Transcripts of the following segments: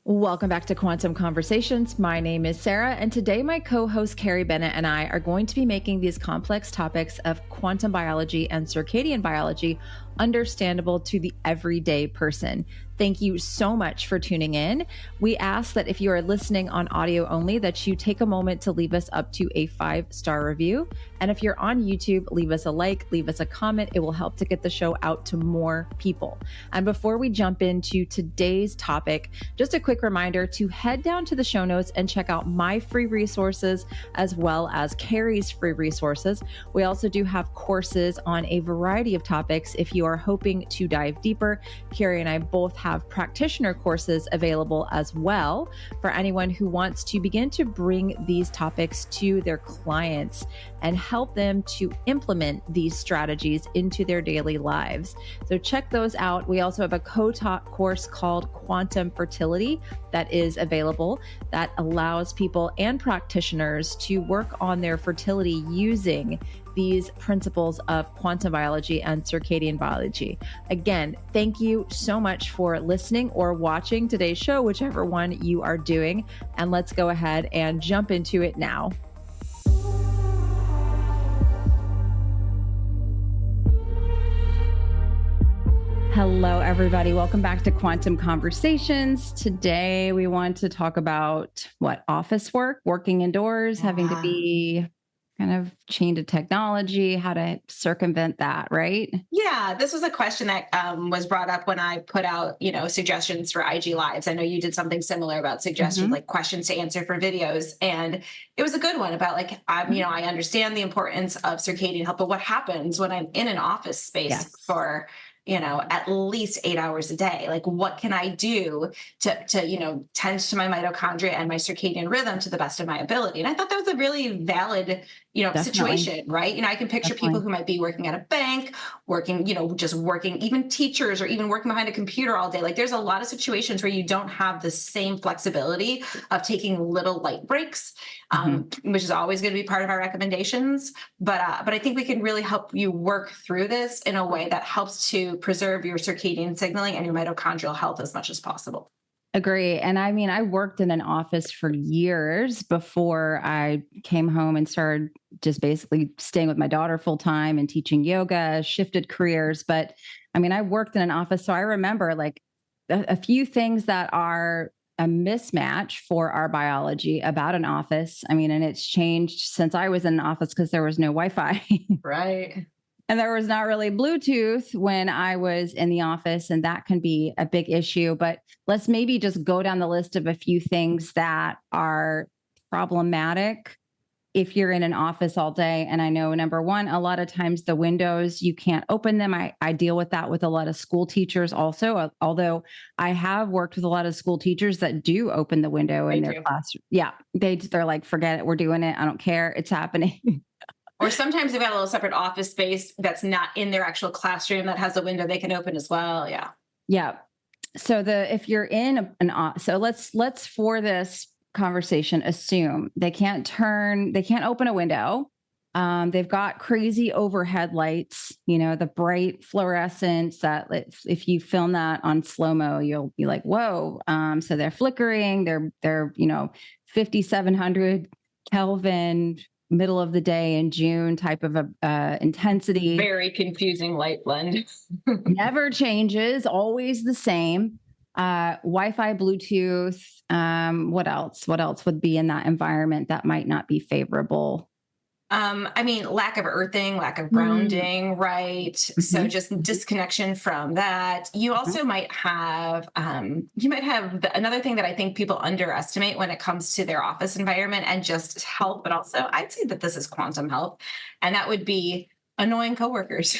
Welcome back to Quantum Conversations. My name is Sarah, and today my co-host Carrie Bennett and I are going to be making these complex topics of quantum biology and circadian biology understandable to the everyday person. Thank you so much for tuning in. We ask that if you are listening on audio only, that you take a moment to leave us up to a 5-star review. And if you're on YouTube, leave us a like, leave us a comment. It will help to get the show out to more people. And before we jump into today's topic, just a quick reminder to head down to the show notes and check out my free resources as well as Carrie's free resources. We also do have courses on a variety of topics. If you are hoping to dive deeper, Carrie and I both have practitioner courses available as well for anyone who wants to begin to bring these topics to their clients and help them to implement these strategies into their daily lives. So check those out. We also have a co-taught course called Quantum Fertility that is available that allows people and practitioners to work on their fertility using these principles of quantum biology and circadian biology. Again, thank you so much for listening or watching today's show, whichever one you are doing. And let's go ahead and jump into it now. Hello, everybody. Welcome back to Quantum Conversations. Today, we want to talk about office work, working indoors, having to be kind of chained to technology, how to circumvent that, right? Yeah, this was a question that was brought up when I put out, suggestions for IG Lives. I know you did something similar about suggestions, like questions to answer for videos. And it was a good one about I understand the importance of circadian health, but what happens when I'm in an office space for at least 8 hours a day? Like, what can I do to tend to my mitochondria and my circadian rhythm to the best of my ability? And I thought that was a really valid, situation, right? I can picture people who might be working at a bank, working, just working, even teachers, or even working behind a computer all day. Like, there's a lot of situations where you don't have the same flexibility of taking little light breaks, which is always going to be part of our recommendations. But I think we can really help you work through this in a way that helps to preserve your circadian signaling and your mitochondrial health as much as possible. Agree. And I mean, I worked in an office for years before I came home and started just basically staying with my daughter full time and teaching yoga, shifted careers. But I mean, I worked in an office, so I remember like a few things that are a mismatch for our biology about an office. I mean, and it's changed since I was in an office because there was no Wi-Fi. Right. And there was not really Bluetooth when I was in the office, and that can be a big issue. But let's maybe just go down the list of a few things that are problematic if you're in an office all day. And I know, number one, a lot of times the windows, you can't open them. I deal with that with a lot of school teachers also, although I have worked with a lot of school teachers that do open the window in their classroom. Yeah, they're like, forget it. We're doing it. I don't care. It's happening. Or sometimes they've got a little separate office space that's not in their actual classroom that has a window they can open as well. Yeah. Yeah. So if you're in so let's for this conversation assume they can't open a window. They've got crazy overhead lights, the bright fluorescence that if you film that on slow-mo, you'll be like, whoa. So they're flickering, they're 5,700 Kelvin, middle of the day in June type of intensity. Very confusing light blend. Never changes, always the same. Wi-Fi, Bluetooth. What else? What else would be in that environment that might not be favorable? I mean, lack of earthing, lack of grounding, right? So just disconnection from that. You also might have, another thing that I think people underestimate when it comes to their office environment and just health, but also I'd say that this is quantum health, and that would be annoying coworkers.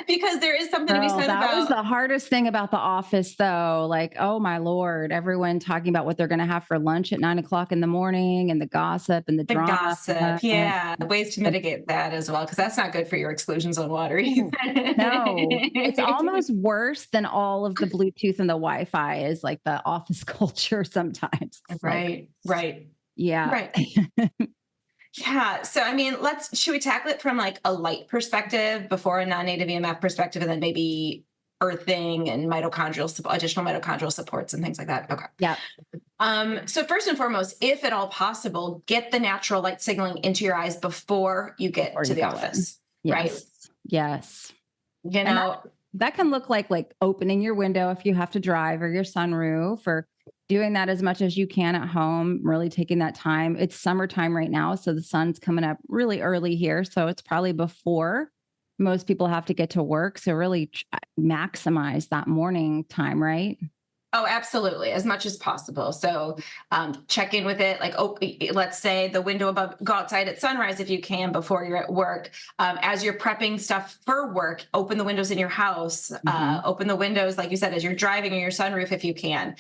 Because there is something to be said about... That was the hardest thing about the office, though. Like, oh my Lord, everyone talking about what they're going to have for lunch at 9 o'clock in the morning, and the gossip and the drama. Gossip, yeah. Ways to mitigate that as well, because that's not good for your exclusions on water either. No, it's almost worse than all of the Bluetooth and the Wi-Fi is like the office culture sometimes. Right. Yeah. Right. Yeah. So, I mean, should we tackle it from like a light perspective before a non-native EMF perspective, and then maybe earthing and additional mitochondrial supports and things like that. Okay. Yeah. So first and foremost, if at all possible, get the natural light signaling into your eyes before you get to the office. Yes. Right? Yes. You know, that can look like opening your window if you have to drive, or your sunroof, or doing that as much as you can at home, really taking that time. It's summertime right now, so the sun's coming up really early here. So it's probably before most people have to get to work. So really maximize that morning time, right? Oh, absolutely. As much as possible. So check in with it. Like, let's say the window above, go outside at sunrise if you can before you're at work. As you're prepping stuff for work, open the windows in your house, open the windows, like you said, as you're driving, or your sunroof if you can.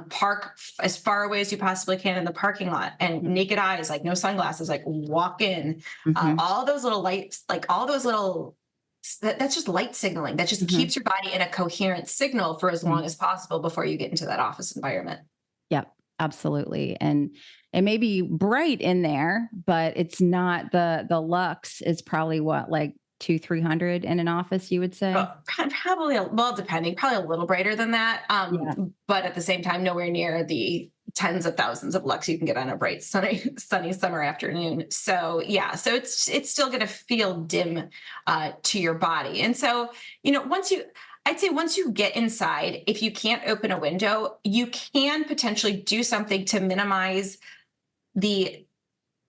Park as far away as you possibly can in the parking lot, and naked eyes, like no sunglasses, like walk in. All those little lights, like all those little that's just light signaling. That just keeps your body in a coherent signal for as long as possible before you get into that office environment. Yep, absolutely. And it may be bright in there, but it's not the lux is probably what, like 200-300 in an office, you would say? Probably, depending, probably a little brighter than that. But at the same time, nowhere near the tens of thousands of lux you can get on a bright, sunny summer afternoon. So yeah, so it's still going to feel dim to your body. And so, I'd say once you get inside, if you can't open a window, you can potentially do something to minimize the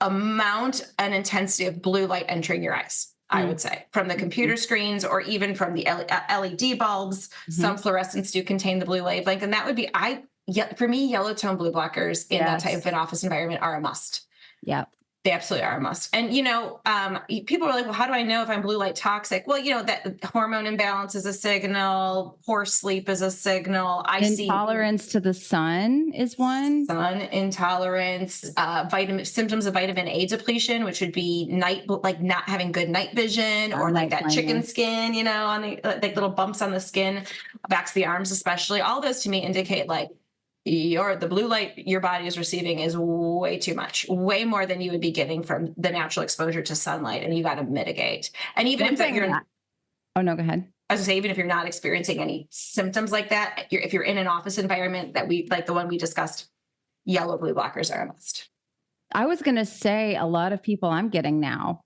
amount and intensity of blue light entering your eyes. I would say from the computer screens, or even from the LED bulbs. Some fluorescents do contain the blue wavelength, and that would be, for me, yellow tone blue blockers in that type of an office environment are a must. Yeah. They absolutely are a must. And, people are like, well, how do I know if I'm blue light toxic? Well, that hormone imbalance is a signal. Poor sleep is a signal. Intolerance to the sun is one. Sun intolerance, symptoms of vitamin A depletion, which would be not having good night vision, or like that chicken skin, on the like little bumps on the skin, backs of the arms, especially. All those to me indicate like, the blue light your body is receiving is way too much, way more than you would be getting from the natural exposure to sunlight, and you got to mitigate. And even if you're, oh no, go ahead. I was gonna say, even if you're not experiencing any symptoms like that, if you're in an office environment that like the one we discussed, yellow blue blockers are a must. I was going to say a lot of people I'm getting now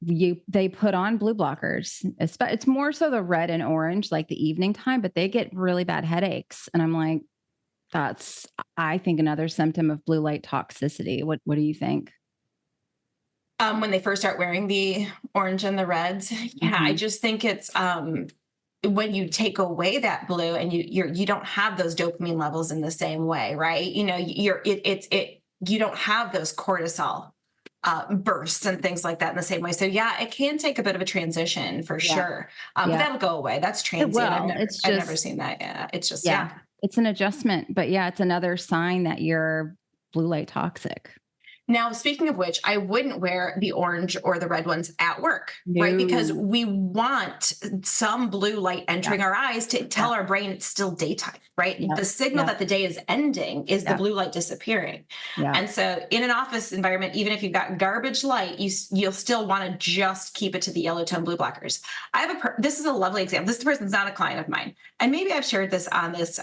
they put on blue blockers. It's more so the red and orange, like the evening time, but they get really bad headaches. And I'm like, that's, I think, another symptom of blue light toxicity. What do you think? When they first start wearing the orange and the reds, I just think it's when you take away that blue and you don't have those dopamine levels in the same way, right? You don't have those cortisol bursts and things like that in the same way. So yeah, it can take a bit of a transition for sure. But that'll go away. That's transient. I've never seen that. Yeah, it's just it's an adjustment, but it's another sign that you're blue light toxic. Now, speaking of which, I wouldn't wear the orange or the red ones at work, right? Because we want some blue light entering our eyes to tell our brain it's still daytime, right? The signal that the day is ending is the blue light disappearing. And so in an office environment, even if you've got garbage light, you'll still want to just keep it to the yellow tone blue blockers. This is a lovely example. This person's not a client of mine. And maybe I've shared this on this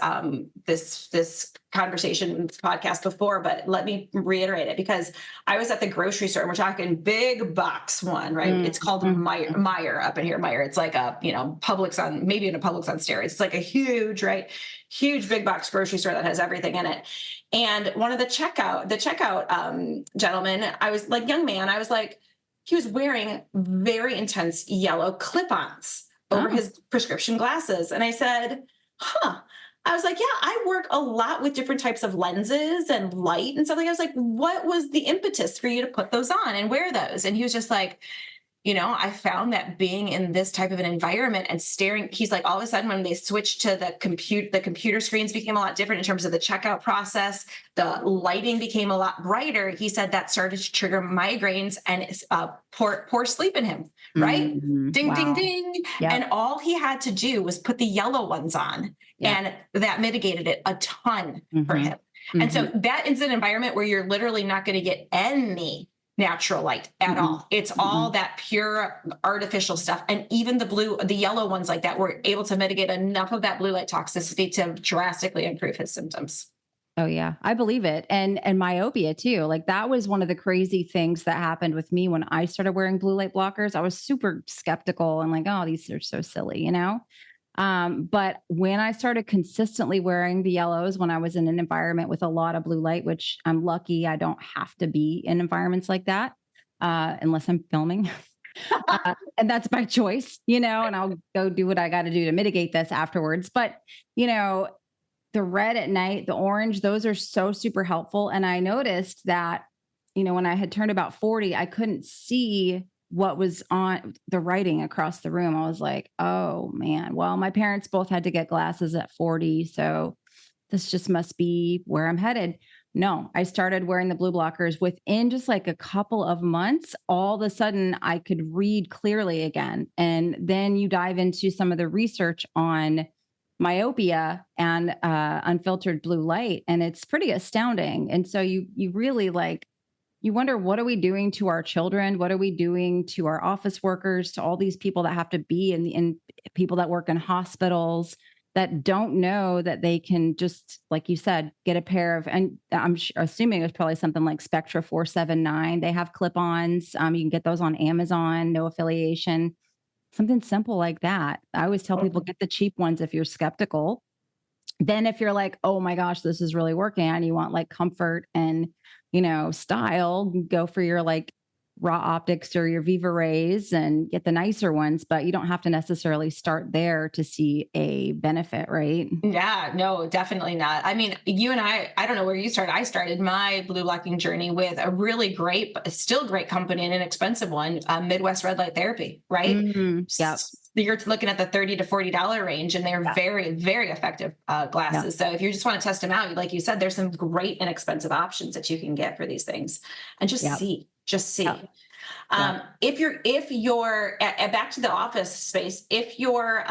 conversation podcast before, but let me reiterate it, because I was at the grocery store, and we're talking big box one, right? It's called Meijer up in here. Meijer. It's like a, Publix on, maybe in a Publix on steroids. It's like a huge big box grocery store that has everything in it. And one of the checkout gentleman, I was like, young man, I was like, he was wearing very intense yellow clip-ons over his prescription glasses. And I said, I was like, yeah, I work a lot with different types of lenses and light and stuff. Like, I was like, what was the impetus for you to put those on and wear those? And he was just like, I found that being in this type of an environment and staring, he's like, all of a sudden when they switched to the computer screens became a lot different in terms of the checkout process. The lighting became a lot brighter. He said that started to trigger migraines and poor sleep in him, right? Ding, ding, ding. Yep. And all he had to do was put the yellow ones on, and that mitigated it a ton for him. And so that is an environment where you're literally not going to get any natural light at all. It's all that pure artificial stuff. And even the yellow ones like that were able to mitigate enough of that blue light toxicity to drastically improve his symptoms. Oh yeah, I believe it. And myopia too. Like that was one of the crazy things that happened with me when I started wearing blue light blockers. I was super skeptical and like, oh, these are so silly, you know? But when I started consistently wearing the yellows, when I was in an environment with a lot of blue light, which I'm lucky I don't have to be in environments like that, unless I'm filming. And that's by choice, you know, and I'll go do what I got to do to mitigate this afterwards. But, you know, the red at night, the orange, those are so super helpful. And I noticed that, you know, when I had turned about 40, I couldn't see what was on the writing across the room. I was like, oh man, well, my parents both had to get glasses at 40. So this just must be where I'm headed. No, I started wearing the blue blockers within just like a couple of months. All of a sudden, I could read clearly again. And then you dive into some of the research on myopia and unfiltered blue light, and it's pretty astounding. And so you really like, you wonder, what are we doing to our children? What are we doing to our office workers, to all these people that have to be in people that work in hospitals that don't know that they can just, like you said, get a pair of, and I'm assuming it's probably something like Spectra 479. They have clip-ons. You can get those on Amazon, no affiliation, something simple like that. I always tell people, get the cheap ones if you're skeptical. Then if you're like, oh my gosh, this is really working, and you want like comfort and, you know, style, go for your like Raw Optics or your Viva Rays and get the nicer ones, but you don't have to necessarily start there to see a benefit, right? Yeah, no, definitely not. I mean, you and I don't know where you started. I started my blue blocking journey with a really great, but still great company and an expensive one, Midwest Red Light Therapy, right? Yep. You're looking at the $30 to $40 range, and they're very, very effective glasses. So if you just want to test them out, like you said, there's some great inexpensive options that you can get for these things, and just see. If you're back to the office space, if your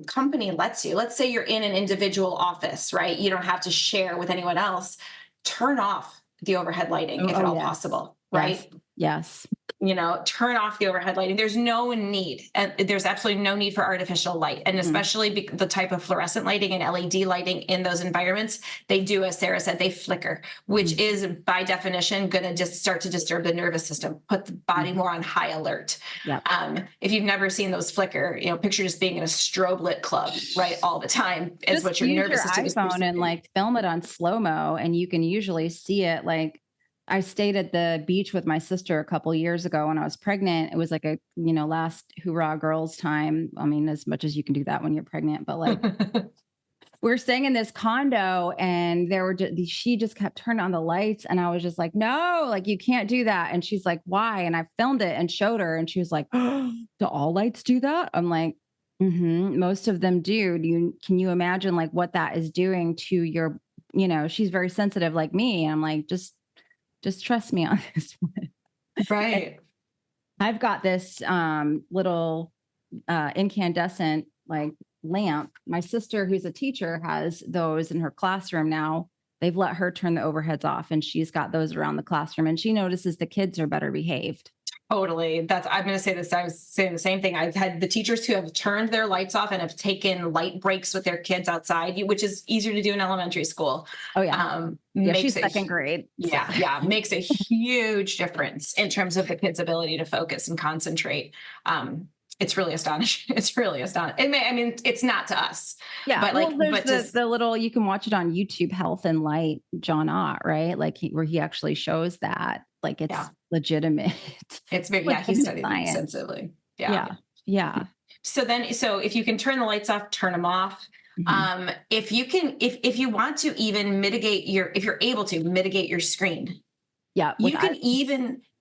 company lets you, let's say you're in an individual office, right? You don't have to share with anyone else. Turn off the overhead lighting if at all possible, right? Yes. You know, turn off the overhead lighting. There's no need, and there's absolutely no need for artificial light. And especially the type of fluorescent lighting and LED lighting in those environments, they do, as Sarah said, they flicker, which is by definition going to just start to disturb the nervous system, put the body more on high alert. If you've never seen those flicker, you know, picture just being in a strobe lit club, right, all the time is just what your nervous system is. iPhone and like film it on slow-mo, and you can usually see it. Like, I stayed at the beach with my sister a couple years ago when I was pregnant. It was like a, you know, last hoorah girls time. I mean, as much as you can do that when you're pregnant, but like we were staying in this condo, and there were she just kept turning on the lights, and I was just like, no, like you can't do that. And she's like, why? And I filmed it and showed her, and she was like, oh, do all lights do that? I'm like, most of them do. Can you imagine like what that is doing to your, you know, she's very sensitive like me. And I'm like, just trust me on this one. Right. I've got this little incandescent like lamp. My sister, who's a teacher, has those in her classroom now. They've let her turn the overheads off, and she's got those around the classroom, and she notices the kids are better behaved. Totally. I'm going to say this. I was saying the same thing. I've had the teachers who have turned their lights off and have taken light breaks with their kids outside, which is easier to do in elementary school. Oh yeah. She's second grade. Yeah. Makes a huge difference in terms of the kids' ability to focus and concentrate. It's really astonishing. It's really astonishing. I mean, it's not to us. Yeah. But like, there's the little, you can watch it on YouTube, Health and Light, John Ott, right? Like where he actually shows that, like it's legitimate. It's very, he studied it extensively. Yeah. So if you can turn the lights off, turn them off. If you want to even if you're able to mitigate your screen,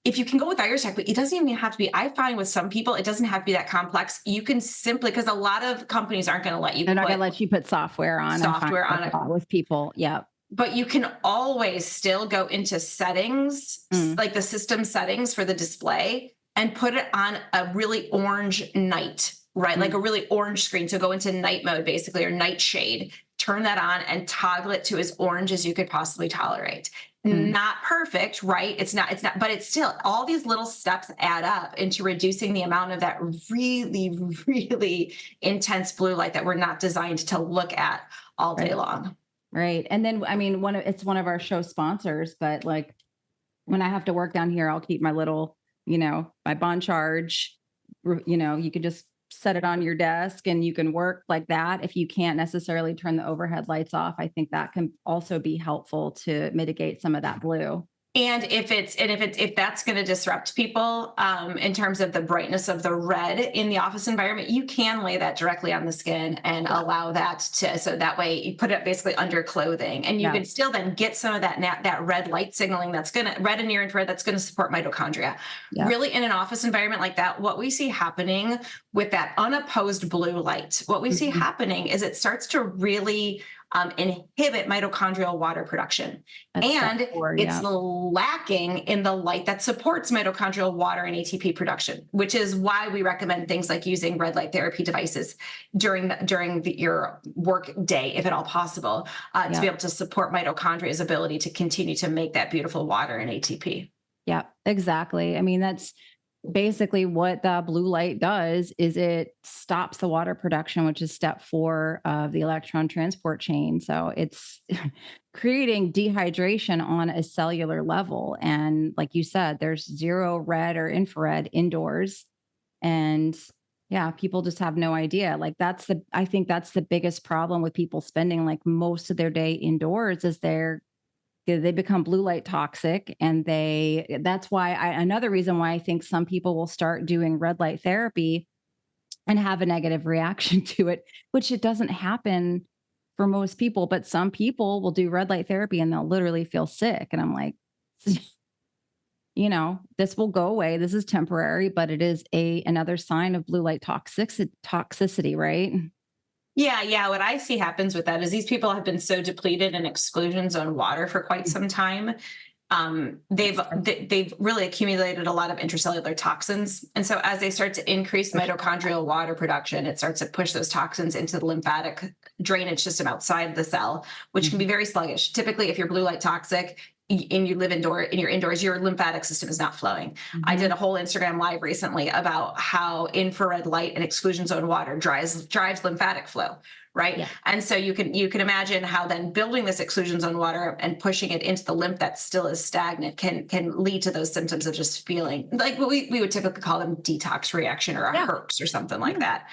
if you can go with iris tech, but it doesn't even have to be. I find with some people, it doesn't have to be that complex. You can simply, because a lot of companies aren't going to let you. They're not going to let you put software on it with people. Yeah. But you can always still go into settings, like the system settings for the display, and put it on a really orange night, right? Like a really orange screen. So go into night mode, basically, or night shade. turn that on and toggle it to as orange as you could possibly tolerate. Not perfect, right? It's not, but it's still, all these little steps add up into reducing the amount of that really, really intense blue light that we're not designed to look at all day long. Right. And then, I mean, it's one of our show sponsors, but like when I have to work down here, I'll keep my little, my bond charge, you could just set it on your desk and you can work like that. If you can't necessarily turn the overhead lights off, I think that can also be helpful to mitigate some of that blue. And if that's going to disrupt people in terms of the brightness of the red in the office environment, you can lay that directly on the skin and allow that so that way you put it basically under clothing, and you can still then get some of that red light signaling that's going to red and near infrared that's going to support mitochondria. Really, in an office environment like that, what we see happening with that unopposed blue light, what we see happening is it starts to really inhibit mitochondrial water production. It's lacking in the light that supports mitochondrial water and ATP production, which is why we recommend things like using red light therapy devices during your work day, if at all possible, to be able to support mitochondria's ability to continue to make that beautiful water and ATP. Yeah, exactly. I mean, that's basically what the blue light does is it stops the water production, which is step 4 of the electron transport chain. So it's creating dehydration on a cellular level. And like you said, there's zero red or infrared indoors. And people just have no idea. Like I think that's the biggest problem with people spending like most of their day indoors is they become blue light toxic. And that's why another reason why I think some people will start doing red light therapy and have a negative reaction to it, which it doesn't happen for most people, but some people will do red light therapy and they'll literally feel sick. And I'm like, this will go away. This is temporary, but it is another sign of blue light toxicity, right? Yeah. What I see happens with that is these people have been so depleted in exclusion zone water for quite some time. They've really accumulated a lot of intracellular toxins. And so as they start to increase mitochondrial water production, it starts to push those toxins into the lymphatic drainage system outside the cell, which can be very sluggish. Typically, if you're blue light toxic, and you live indoors, your lymphatic system is not flowing. I did a whole Instagram live recently about how infrared light and exclusion zone water drives lymphatic flow, right? Yeah. And so you can imagine how then building this exclusion zone water and pushing it into the lymph that still is stagnant can lead to those symptoms of just feeling like what we would typically call them detox reaction or a herpes or something like that.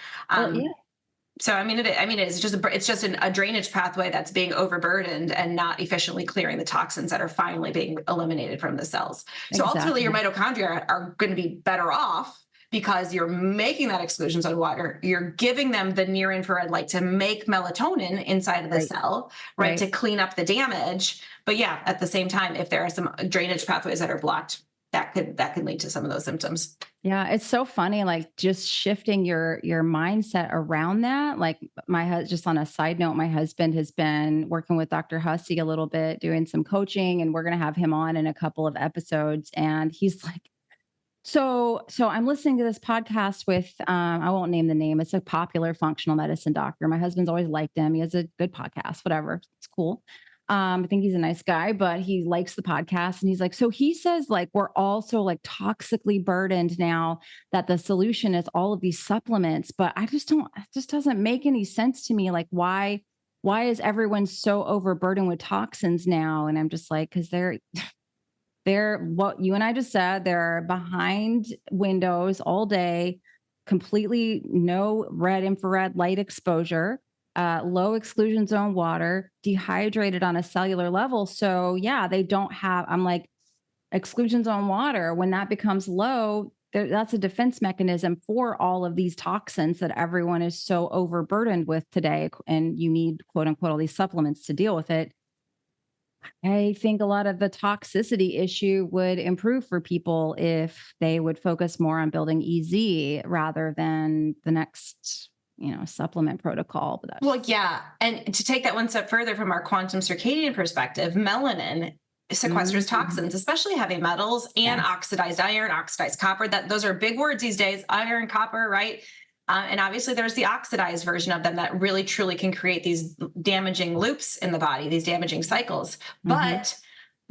So, it's just a drainage pathway that's being overburdened and not efficiently clearing the toxins that are finally being eliminated from the cells. So ultimately your mitochondria are going to be better off because you're making that exclusion zone water. You're giving them the near infrared light to make melatonin inside of the cell, right? To clean up the damage. But at the same time, if there are some drainage pathways that are blocked, that could lead to some of those symptoms. Yeah. It's so funny, like just shifting your mindset around that. Like just on a side note, my husband has been working with Dr. Hussey a little bit, doing some coaching, and we're going to have him on in a couple of episodes. And he's like, so I'm listening to this podcast with, I won't name the name. It's a popular functional medicine doctor. My husband's always liked him. He has a good podcast, whatever. It's cool. I think he's a nice guy, but he likes the podcast. And he's like, so he says like, we're also like toxically burdened now, that the solution is all of these supplements, but it just doesn't make any sense to me. Like why is everyone so overburdened with toxins now? And I'm just like, cause they're what you and I just said, they're behind windows all day, completely no red infrared light exposure. Low exclusion zone water, dehydrated on a cellular level. So they don't have, I'm like, exclusion zone water, when that becomes low, that's a defense mechanism for all of these toxins that everyone is so overburdened with today. And you need, quote unquote, all these supplements to deal with it. I think a lot of the toxicity issue would improve for people if they would focus more on building EZ rather than the next supplement protocol. And to take that one step further from our quantum circadian perspective, melanin sequesters toxins, especially heavy metals and oxidized iron, oxidized copper. Those are big words these days, iron, copper, right? And obviously there's the oxidized version of them that really truly can create these damaging loops in the body, these damaging cycles. But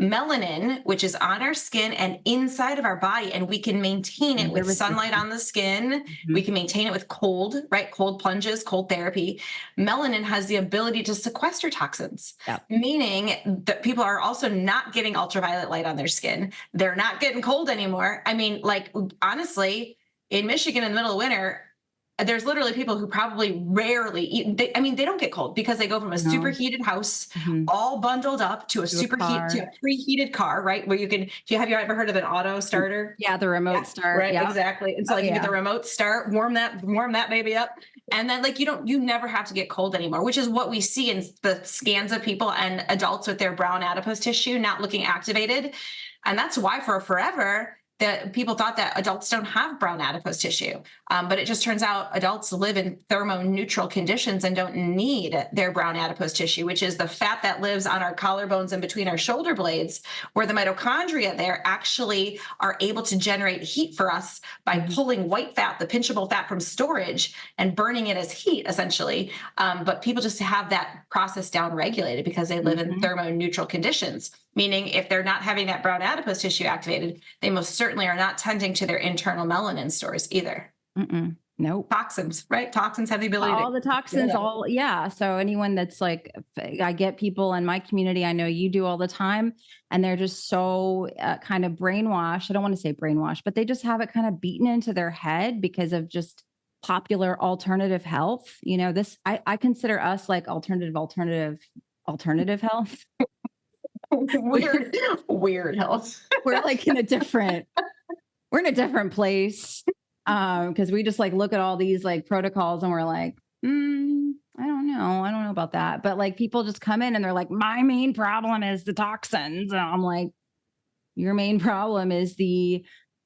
melanin, which is on our skin and inside of our body, and we can maintain it with sunlight on the skin. We can maintain it with cold, right? Cold plunges, cold therapy. Melanin has the ability to sequester toxins, meaning that people are also not getting ultraviolet light on their skin. They're not getting cold anymore. I mean, like, honestly, in Michigan in the middle of winter, there's literally people who probably rarely eat. They don't get cold because they go from a superheated house, all bundled up, to a preheated car, right? Where have you ever heard of an auto starter? Yeah, the remote start. Right, exactly. And so you get the remote start, warm that baby up. And then you never have to get cold anymore, which is what we see in the scans of people and adults with their brown adipose tissue not looking activated. And that's why for forever, that people thought that adults don't have brown adipose tissue. But it just turns out adults live in thermoneutral conditions and don't need their brown adipose tissue, which is the fat that lives on our collarbones and between our shoulder blades, where the mitochondria there actually are able to generate heat for us by pulling white fat, the pinchable fat, from storage and burning it as heat, essentially. But people just have that process down regulated because they live in thermoneutral conditions. Meaning if they're not having that brown adipose tissue activated, they most certainly are not tending to their internal melanin stores either. Nope. Toxins, right? Toxins have the ability all the toxins, So anyone that's like, I get people in my community, I know you do all the time, and they're just so kind of brainwashed. I don't want to say brainwashed, but they just have it kind of beaten into their head because of just popular alternative health. You know, I consider us like alternative health. weird health. We're like we're in a different place. Because we just like look at all these like protocols and we're like, I don't know about that. But like people just come in and they're like, my main problem is the toxins. And I'm like, your main problem is the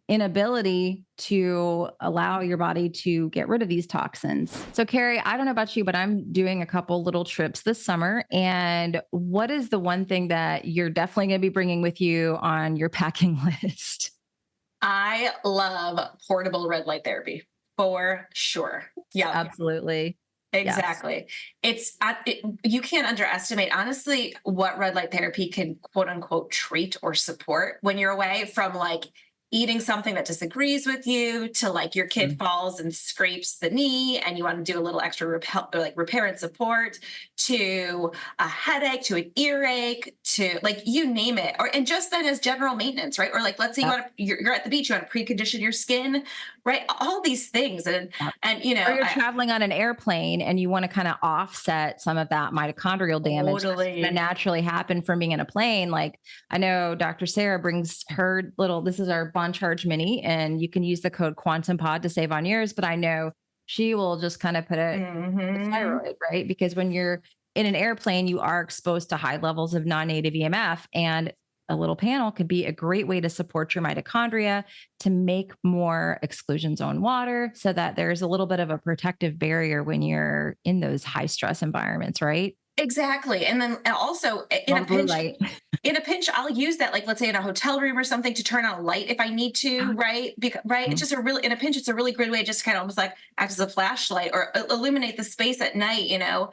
inability to allow your body to get rid of these toxins. So Carrie, I don't know about you, but I'm doing a couple little trips this summer. And what is the one thing that you're definitely going to be bringing with you on your packing list? I love portable red light therapy for sure. Yeah, absolutely. Exactly. Yes. You can't underestimate, honestly, what red light therapy can quote unquote treat or support when you're away, from like eating something that disagrees with you to like your kid falls and scrapes the knee and you want to do a little extra repair and support, to a headache, to an earache, to like you name it. And just then as general maintenance, right? Or like, let's say you're at the beach, you want to precondition your skin, right? All these things. And you know, or you're traveling on an airplane and you want to kind of offset some of that mitochondrial damage that's going to naturally happen from being in a plane. Like I know Dr. Sarah brings her this is our Bond Charge Mini, and you can use the code QuantumPod to save on yours, but I know she will just kind of put it thyroid, right? Because when you're in an airplane, you are exposed to high levels of non-native EMF, and a little panel could be a great way to support your mitochondria to make more exclusion zone water so that there's a little bit of a protective barrier when you're in those high stress environments, right? Exactly. And then also in a pinch, I'll use that, like, let's say in a hotel room or something, to turn on a light if I need to, right? It's just in a pinch, it's a really good way just to kind of almost like act as a flashlight or illuminate the space at night, you know,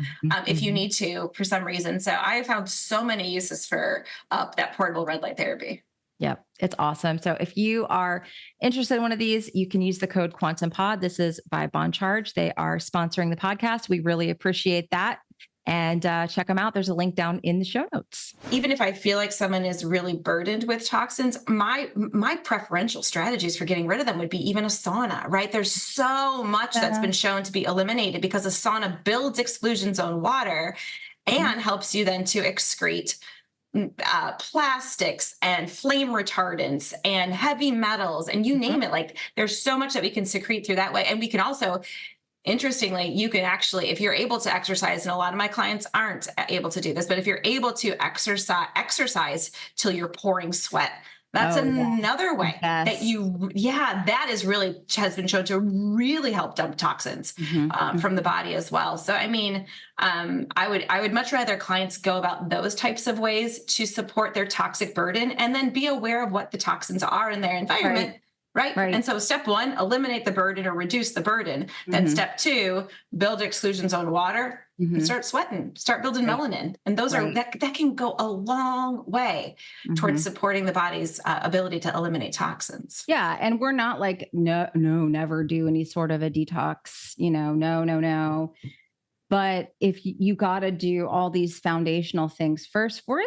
if you need to for some reason. So I found so many uses for that portable red light therapy. Yep. It's awesome. So if you are interested in one of these, you can use the code QuantumPod. This is by Bond Charge. They are sponsoring the podcast. We really appreciate that. And check them out. There's a link down in the show notes. Even if I feel like someone is really burdened with toxins, my preferential strategies for getting rid of them would be even a sauna, right? There's so much that's been shown to be eliminated because a sauna builds exclusion zone water and helps you then to excrete plastics and flame retardants and heavy metals and you name it. Like there's so much that we can secrete through that way. And we can also, interestingly, you can actually, if you're able to exercise, and a lot of my clients aren't able to do this, but if you're able to exercise till you're pouring sweat, that's another way that that is really has been shown to really help dump toxins from the body as well. So, I mean, I would much rather clients go about those types of ways to support their toxic burden and then be aware of what the toxins are in their environment. Right. Right. And so step one, eliminate the burden or reduce the burden. Then step two, build exclusion zone water and start sweating, start building Right. melanin. And those are, that can go a long way towards supporting the body's ability to eliminate toxins. Yeah. And we're not like, no, never do any sort of a detox, no. But if you got to do all these foundational things first for,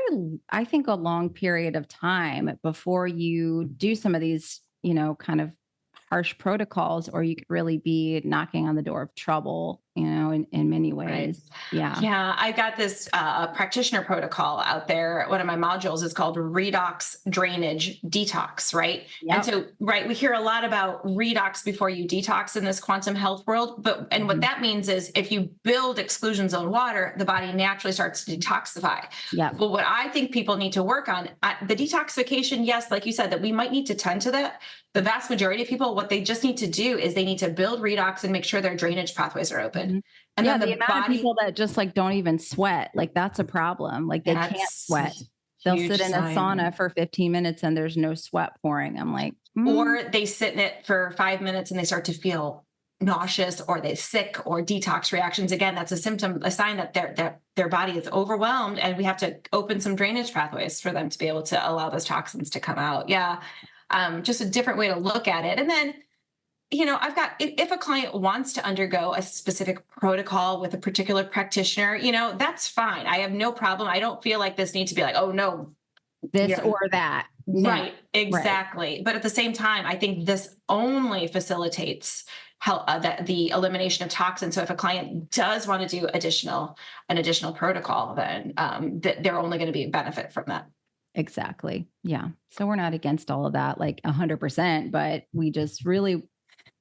I think, a long period of time before you do some of these, kind of harsh protocols, or you could really be knocking on the door of trouble, in many ways. Right. Yeah. I got this practitioner protocol out there. One of my modules is called redox drainage detox. Right. Yep. And so, we hear a lot about redox before you detox in this quantum health world. And what that means is if you build exclusion zone water, the body naturally starts to detoxify. Yeah. Well, what I think people need to work on, the detoxification, yes, like you said, that we might need to tend to that. The vast majority of people, what they just need to do is they need to build redox and make sure their drainage pathways are open. And then the amount of people that just like don't even sweat, like that's a problem. Like they can't sweat. They'll sit in a sauna for 15 minutes and there's no sweat pouring. I'm like, or they sit in it for 5 minutes and they start to feel nauseous, or they're sick, or detox reactions. Again, that's a symptom, a sign that their body is overwhelmed, and we have to open some drainage pathways for them to be able to allow those toxins to come out. Yeah. Just a different way to look at it. And then, I've got, if a client wants to undergo a specific protocol with a particular practitioner, that's fine. I have no problem. I don't feel like this needs to be like, oh no, this or that. Right. Exactly. Right. But at the same time, I think this only facilitates the elimination of toxins. So if a client does want to do an additional protocol, then they're only going to be a benefit from that. Exactly. Yeah. So we're not against all of that, like 100%, but we just really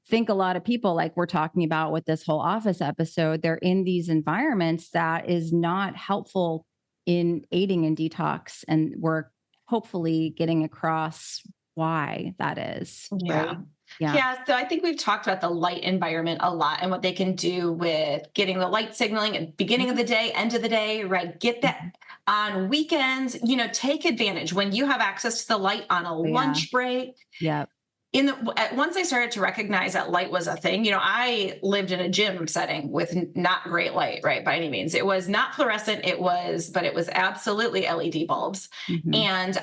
think a lot of people, like we're talking about with this whole office episode, they're in these environments that is not helpful in aiding in detox. And we're hopefully getting across why that is. Yeah. Right? Yeah. So I think we've talked about the light environment a lot and what they can do with getting the light signaling at the beginning of the day, end of the day, right? Get that on weekends, take advantage when you have access to the light on a lunch break. Yeah. Once I started to recognize that light was a thing, I lived in a gym setting with not great light, right? By any means. It was not fluorescent. But it was absolutely LED bulbs. And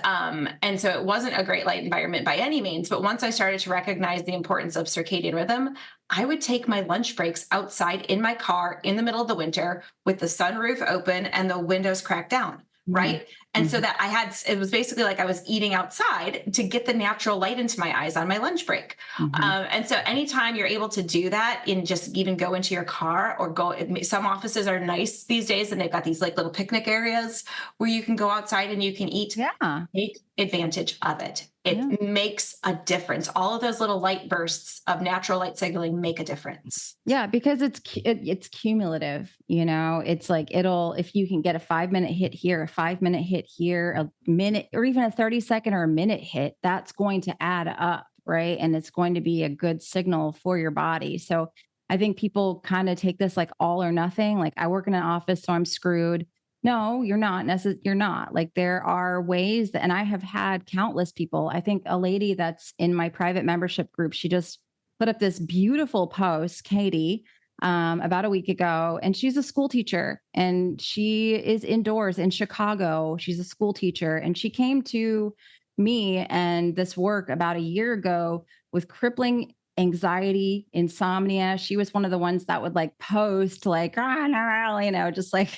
so it wasn't a great light environment by any means. But once I started to recognize the importance of circadian rhythm, I would take my lunch breaks outside in my car in the middle of the winter with the sunroof open and the windows cracked down. Right. And so that it was basically like I was eating outside to get the natural light into my eyes on my lunch break. And so anytime you're able to do that, in just even go into your car or some offices are nice these days and they've got these like little picnic areas where you can go outside and you can eat. Yeah. Take advantage of it. It makes a difference. All of those little light bursts of natural light signaling make a difference. Yeah, because it's cumulative, it's like if you can get a 5-minute hit here, a 5-minute hit here, a minute, or even a 30-second or a minute hit, that's going to add up, right? And it's going to be a good signal for your body. So I think people kind of take this like all or nothing. Like I work in an office, so I'm screwed. No, you're not you're not. Like there are ways and I have had countless people. I think a lady that's in my private membership group, she just put up this beautiful post, Katie, about a week ago, and she's a school teacher and she is indoors in Chicago. She's a school teacher and she came to me and this work about a year ago with crippling anxiety, insomnia. She was one of the ones that would like post like, just like,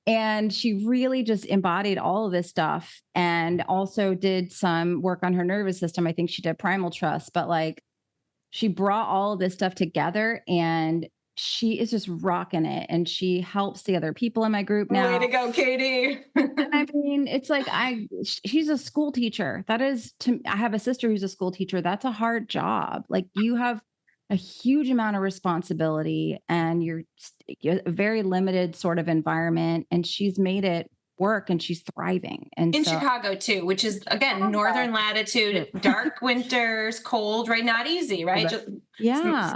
and she really just embodied all of this stuff and also did some work on her nervous system. I think she did primal trust, but like she brought all of this stuff together and she is just rocking it. And she helps the other people in my group now. Way to go, Katie. I mean, it's like, she's a school teacher. I have a sister who's a school teacher. That's a hard job. Like you have a huge amount of responsibility and you're a very limited sort of environment, and she's made it work and she's thriving. And in Chicago too, which is again, northern latitude, dark winters, cold, right? Not easy, right? Just,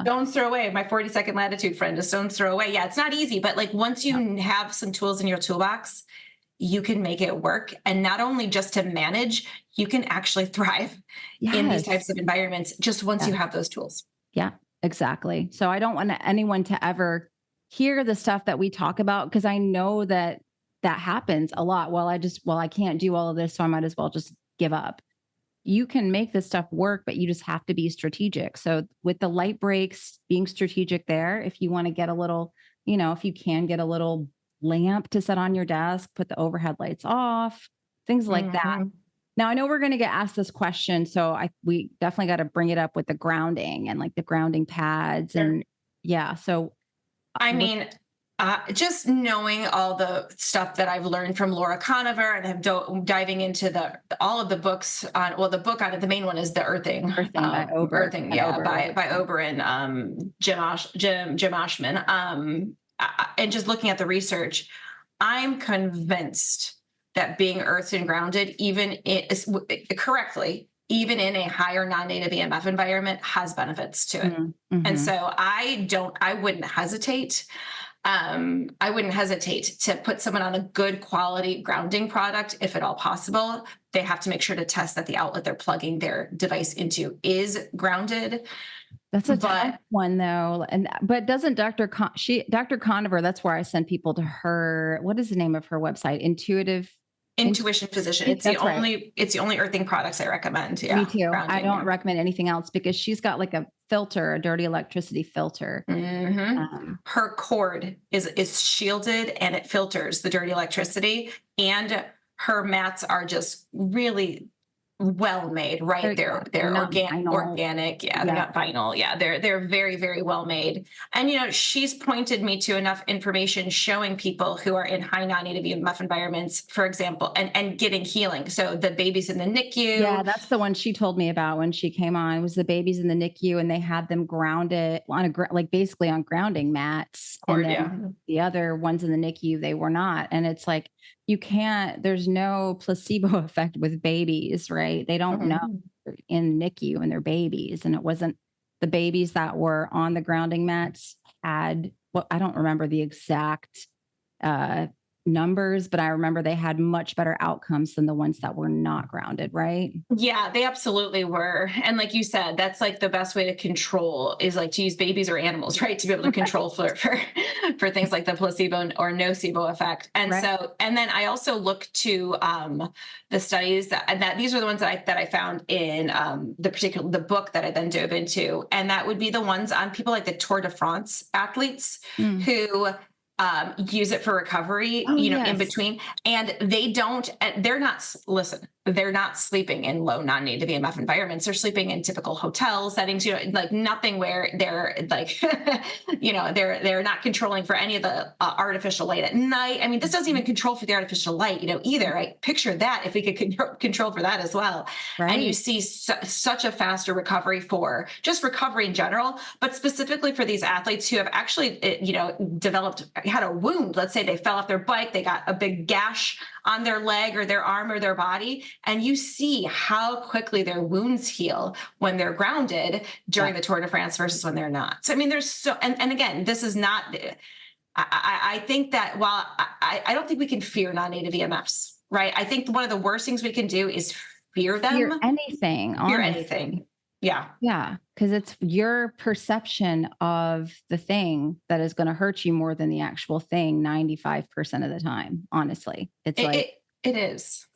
stone's throw away. My 42nd latitude friend, a stone's throw away. Yeah, it's not easy, but like once you have some tools in your toolbox, you can make it work. And not only just to manage, you can actually thrive in these types Yes. of environments just once Yeah. you have those tools. Yeah, exactly. So I don't want anyone to ever hear the stuff that we talk about, because I know that that happens a lot. Well, I can't do all of this, so I might as well just give up. You can make this stuff work, but you just have to be strategic. So with the light breaks, being strategic there, if you want to get a little, if you can get a little lamp to set on your desk, put the overhead lights off, things like that. Mhm. Now I know we're going to get asked this question, so we definitely got to bring it up with the grounding and like the grounding pads, Sure. and yeah. So I what? mean, just knowing all the stuff that I've learned from Laura Conover and have diving into all of the books on, well, the book on it, the main one is the Earthing, Earthing by Ober, Earthing, by yeah, Ober. by Ober and Jim Oshman. And just looking at the research, I'm convinced that being earthed and grounded, correctly, even in a higher non-native EMF environment, has benefits to it. Mm-hmm. And so I wouldn't hesitate. I wouldn't hesitate to put someone on a good quality grounding product if at all possible. They have to make sure to test that the outlet they're plugging their device into is grounded. That's a tough one though. But doesn't Dr. Conover, that's where I send people to her. What is the name of her website? Intuition Physician. It's right. It's the only earthing products I recommend. Yeah. Me too. Grounding, I don't recommend anything else because she's got like a filter, a dirty electricity filter. Mm-hmm. Her cord is shielded and it filters the dirty electricity, and her mats are just really well made, right? They're organic. Yeah, they're not vinyl. Yeah, they're very, very well made. And she's pointed me to enough information showing people who are in high non-native EMF environments, for example, and getting healing. So the babies in the NICU. Yeah, that's the one she told me about when she came on. It was the babies in the NICU, and they had them grounded on like basically on grounding mats. And then the other ones in the NICU, they were not. And it's like, there's no placebo effect with babies, right? They don't know in NICU and they're babies. And it wasn't the babies that were on the grounding mats had, well, I don't remember the exact numbers, but I remember they had much better outcomes than the ones that were not grounded, right? Yeah, they absolutely were. And like you said, that's like the best way to control is like to use babies or animals, right? To be able to control for things like the placebo or nocebo effect. And and then I also look to the studies that these are the ones that I found in the book that I then dove into. And that would be the ones on people like the Tour de France athletes who use it for recovery, in between. And they're not sleeping in low non-native EMF environments. They're sleeping in typical hotel settings, like nothing where they're like, they're not controlling for any of the artificial light at night. I mean, this doesn't even control for the artificial light, either. Right? Picture that if we could control for that as well. Right. And you see such a faster recovery for just recovery in general, but specifically for these athletes who have actually, had a wound. Let's say they fell off their bike, they got a big gash on their leg or their arm or their body. And you see how quickly their wounds heal when they're grounded during the Tour de France versus when they're not. So, I mean, there's and again, this is not, I think that while I don't think we can fear non-native EMFs, right? I think one of the worst things we can do is fear them. Fear anything. Fear anything. Yeah. Yeah. Because it's your perception of the thing that is going to hurt you more than the actual thing 95% of the time. Honestly, it is.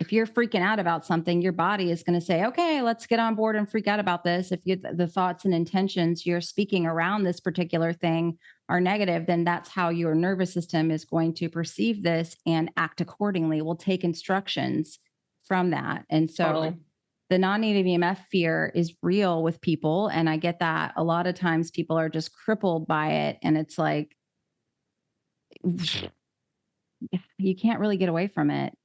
If you're freaking out about something, your body is going to say, okay, let's get on board and freak out about this. If the thoughts and intentions you're speaking around this particular thing are negative, then that's how your nervous system is going to perceive this and act accordingly. We'll take instructions from that. And so the non-native EMF fear is real with people. And I get that a lot of times people are just crippled by it. And it's like, you can't really get away from it.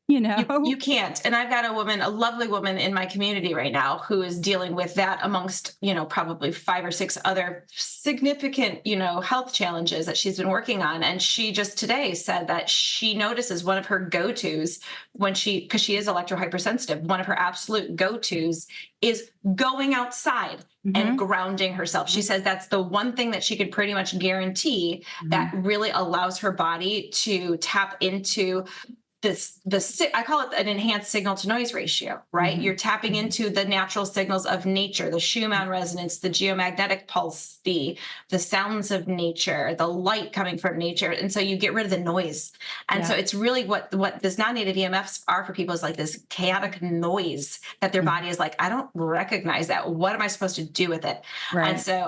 you know? You can't. And I've got a lovely woman in my community right now who is dealing with that amongst, probably 5 or 6 other significant, health challenges that she's been working on. And she just today said that she notices one of her go-tos because she is electrohypersensitive, one of her absolute go-tos is going outside and grounding herself. She says that's the one thing that she could pretty much guarantee that really allows her body to tap into I call it an enhanced signal to noise ratio, right? You're tapping into the natural signals of nature, the Schumann resonance, the geomagnetic pulse, the sounds of nature, the light coming from nature. And so you get rid of the noise. And so it's really what this non-native EMFs are for people is like this chaotic noise that their body is like, I don't recognize that. What am I supposed to do with it? Right. And so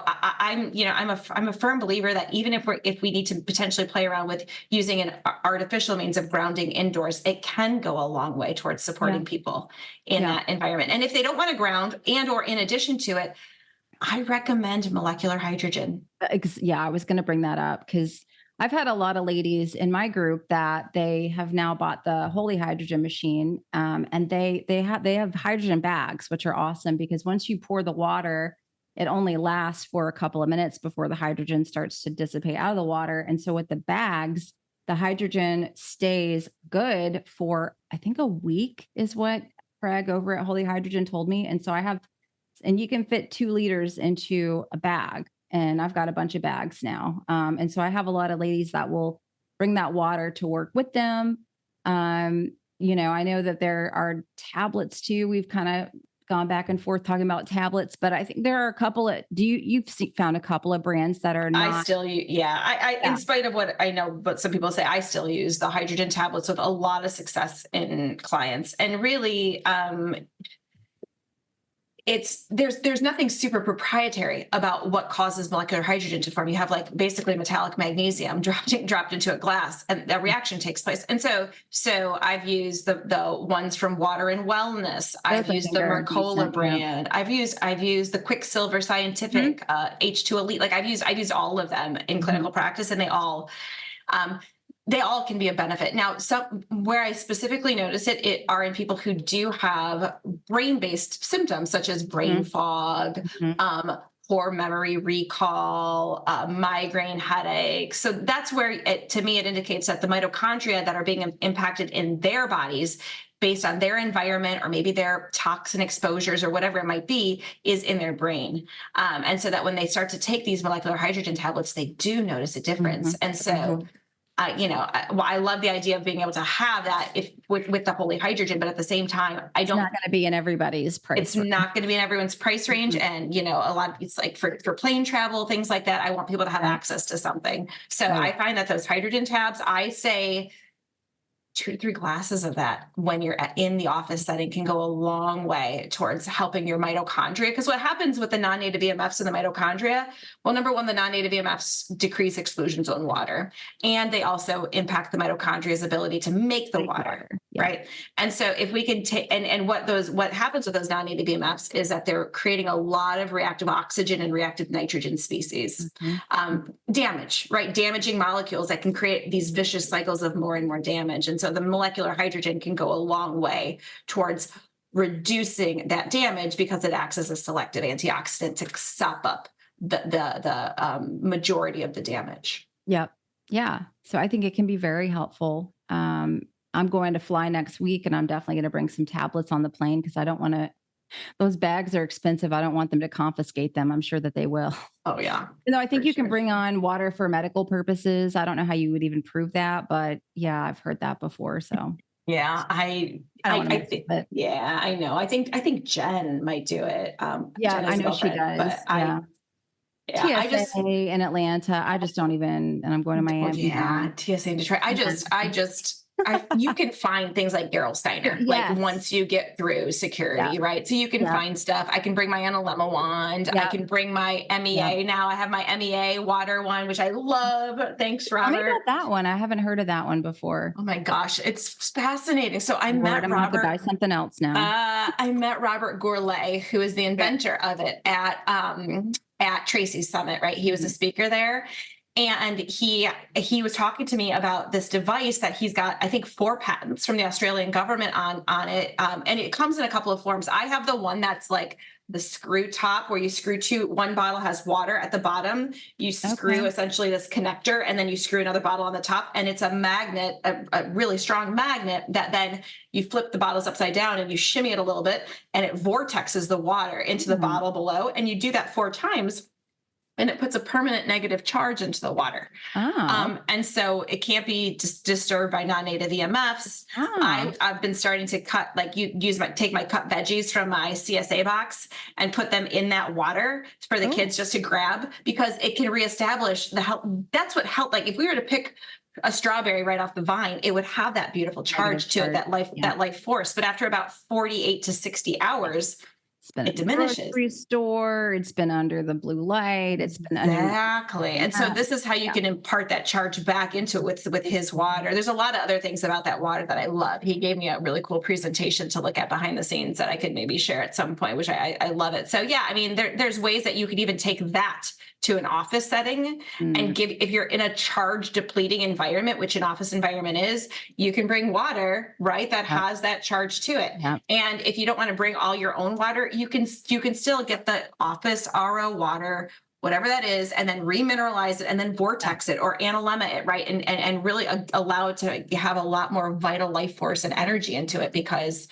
I'm a firm believer that even if we need to potentially play around with using an artificial means of grounding indoors, it can go a long way towards supporting people in that environment. And if they don't want to ground or in addition to it, I recommend molecular hydrogen. Yeah, I was going to bring that up because I've had a lot of ladies in my group that they have now bought the Holy Hydrogen machine, and they have hydrogen bags, which are awesome because once you pour the water, it only lasts for a couple of minutes before the hydrogen starts to dissipate out of the water. And so with the bags, the hydrogen stays good for, I think, a week is what Craig over at Holy Hydrogen told me. And so and you can fit 2 liters into a bag. And I've got a bunch of bags now. And so I have a lot of ladies that will bring that water to work with them. I know that there are tablets too. We've kind of gone back and forth talking about tablets, but I think there are a couple of, you've found a couple of brands that are not. I still, in spite of what I know, but some people say I still use the hydrogen tablets with a lot of success in clients. And really, there's nothing super proprietary about what causes molecular hydrogen to form. You have like basically metallic magnesium dropped into a glass, and that reaction takes place. And so I've used the ones from Water and Wellness. I've used the Mercola brand. I've used the Quicksilver Scientific H2 Elite. Like I've used all of them in clinical practice, and they all can be a benefit. Now, where I specifically notice it are in people who do have brain-based symptoms, such as brain fog, poor memory recall, migraine headaches. So that's where, to me, it indicates that the mitochondria that are being impacted in their bodies based on their environment or maybe their toxin exposures or whatever it might be is in their brain. And so that when they start to take these molecular hydrogen tablets, they do notice a difference. And so I love the idea of being able to have that with the Holy Hydrogen, but at the same time, it's not going to be in everybody's price. It's not going to be in everyone's price range. And, it's like for plane travel, things like that. I want people to have access to something. So I find that those hydrogen tabs, I say 2 to 3 glasses of that when you're in the office setting can go a long way towards helping your mitochondria. Because what happens with the non-native EMFs and the mitochondria, well, number one, the non-native EMFs decrease exclusion zone water, and they also impact the mitochondria's ability to make the water. Right. And so if we can take, and what happens with those non-native EMFs is that they're creating a lot of reactive oxygen and reactive nitrogen species, damage, right? Damaging molecules that can create these vicious cycles of more and more damage. And so the molecular hydrogen can go a long way towards reducing that damage because it acts as a selective antioxidant to sop up the majority of the damage. Yep. Yeah. So I think it can be very helpful. I'm going to fly next week, and I'm definitely going to bring some tablets on the plane because I don't want to, those bags are expensive. I don't want them to confiscate them. I'm sure that they will. Oh yeah. I think you can bring on water for medical purposes. I don't know how you would even prove that, but yeah, I've heard that before. So yeah, I think, yeah, I know. I think Jen might do it. Yeah, I know she does. But TSA in Atlanta. I just don't even, and I'm going to Miami. Yeah, TSA in Detroit. You can find things like Daryl Steiner, like once you get through security, right? So you can find stuff. I can bring my analemma wand. I can bring my MEA. Now I have my MEA water one, which I love. Thanks, Robert. Tell me about that one. I haven't heard of that one before. Oh my gosh, it's fascinating. So I met I'm Robert. gonna have to buy something else now. I met Robert Gourlay, who is the inventor of it at Tracy's Summit, right? He was a speaker there. And he was talking to me about this device that he's got, I think 4 patents from the Australian government on it. And it comes in a couple of forms. I have the one that's like the screw top, where you screw one bottle has water at the bottom. You screw essentially this connector, and then you screw another bottle on the top. And it's a magnet, a really strong magnet, that then you flip the bottles upside down and you shimmy it a little bit, and it vortexes the water into the bottle below. And you do that 4 times, and it puts a permanent negative charge into the water. And so it can't be disturbed by non-native EMFs. I've been starting to cut, like take my cut veggies from my CSA box and put them in that water for the kids just to grab, because it can reestablish the health. That's what helped. Like if we were to pick a strawberry right off the vine, it would have that beautiful charge to it, that life force. But after about 48 to 60 hours, it diminishes. Grocery store, it's been under the blue light, it's been exactly. And so this is how you can impart that charge back into it with his water. There's a lot of other things about that water that I love. He gave me a really cool presentation to look at behind the scenes that I could maybe share at some point, which I love it. So yeah, I mean, there's ways that you could even take that to an office setting and give, if you're in a charge depleting environment, which an office environment is, you can bring water, right, that has that charge to it. And if you don't want to bring all your own water, you can still get the office RO water, whatever that is, and then remineralize it and then vortex it or analemma it, right? And really allow it to have a lot more vital life force and energy into it, because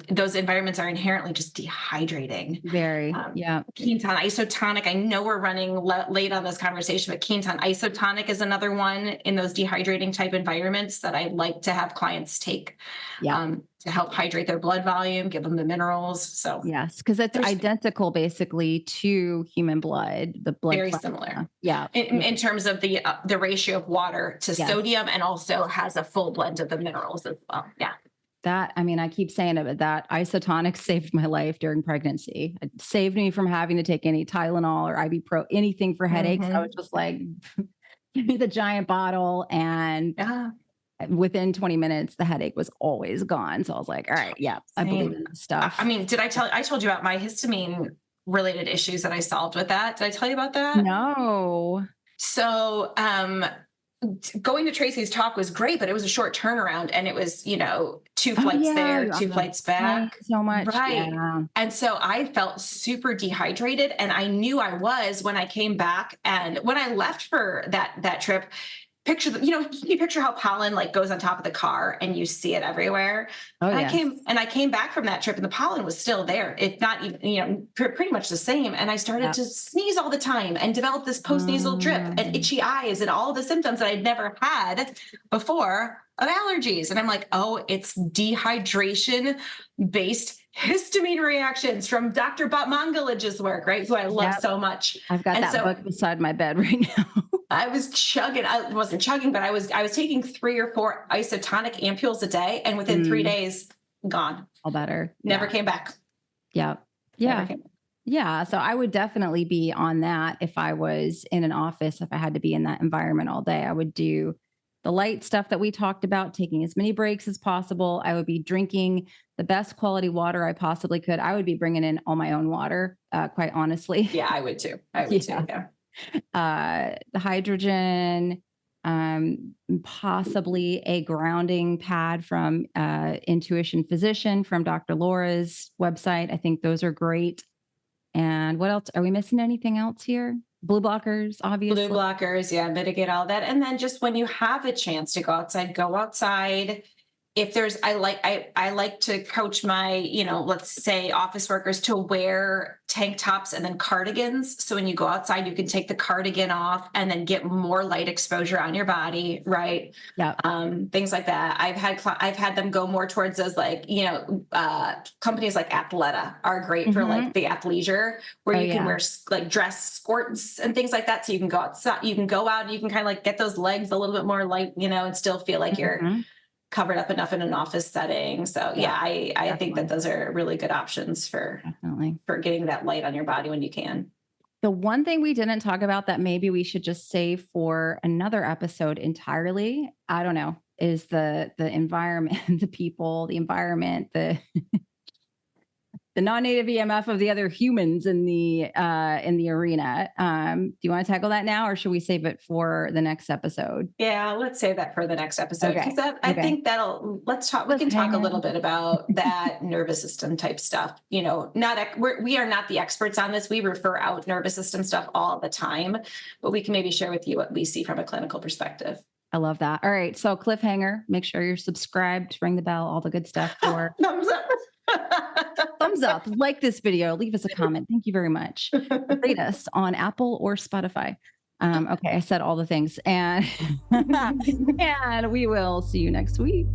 those environments are inherently just dehydrating. Very, Ketone isotonic. I know we're running late on this conversation, but ketone isotonic is another one in those dehydrating type environments that I like to have clients take. To help hydrate their blood volume, give them the minerals. So yes, because it's identical basically to human blood. The blood very plasma. Similar. Yeah, in terms of the ratio of water to sodium, and also has a full blend of the minerals as well. Yeah. That, I mean, I keep saying it, but that isotonic saved my life during pregnancy. It saved me from having to take any Tylenol or Ibuprofen, anything for headaches. I was just like, give me the giant bottle, and within 20 minutes, the headache was always gone. So I was like, all right, I believe in this stuff. I mean, I told you about my histamine related issues that I solved with that. Did I tell you about that? No. So, going to Tracy's talk was great, but it was a short turnaround, and it was, 2 flights there, 2 flights back. So much. Right. Yeah. And so I felt super dehydrated, and I knew I was when I came back. And when I left for that trip, you picture how pollen like goes on top of the car and you see it everywhere. I came back from that trip, and the pollen was still there. If not even, pretty much the same. And I started to sneeze all the time and develop this postnasal drip and itchy eyes and all the symptoms that I'd never had before of allergies. And I'm like, oh, it's dehydration based histamine reactions from Dr. Botmangalich's work, right? Who I love so much. I've got that book beside my bed right now. I was chugging. I wasn't chugging, but I was taking 3 or 4 isotonic ampules a day, and within 3 days, gone. All better. Never came back. Yeah. So I would definitely be on that if I was in an office. If I had to be in that environment all day, I would do the light stuff that we talked about, taking as many breaks as possible. I would be drinking the best quality water I possibly could. I would be bringing in all my own water, quite honestly. Yeah, I would too. Yeah. The hydrogen, possibly a grounding pad from Intuition Physician from Dr. Laura's website. I think those are great. And what else? Are we missing anything else here? Blue blockers, obviously. Blue blockers, mitigate all that. And then just when you have a chance to go outside, go outside. If there's, I like to coach my, let's say office workers to wear tank tops and then cardigans. So when you go outside, you can take the cardigan off and then get more light exposure on your body. Right. Yeah. Things like that. I've had them go more towards those, like, companies like Athleta are great for like the athleisure, where you can wear like dress skirts and things like that. So you can go outside, you can go out and you can kind of like get those legs a little bit more light, and still feel like you're covered up enough in an office setting. So I think that those are really good options for getting that light on your body when you can. The one thing we didn't talk about that maybe we should just save for another episode entirely, I don't know, is the environment, the people, the environment, the non-native EMF of the other humans in the arena. Do you want to tackle that now, or should we save it for the next episode? Yeah, let's save that for the next episode. Okay. Because I think let's talk, we can talk a little bit about that nervous system type stuff. We are not the experts on this. We refer out nervous system stuff all the time, but we can maybe share with you what we see from a clinical perspective. I love that. All right. So cliffhanger, make sure you're subscribed, ring the bell, all the good stuff for thumbs up. Thumbs up, like this video, leave us a comment. Thank you very much. Rate us on Apple or Spotify. Okay, I said all the things, and we will see you next week.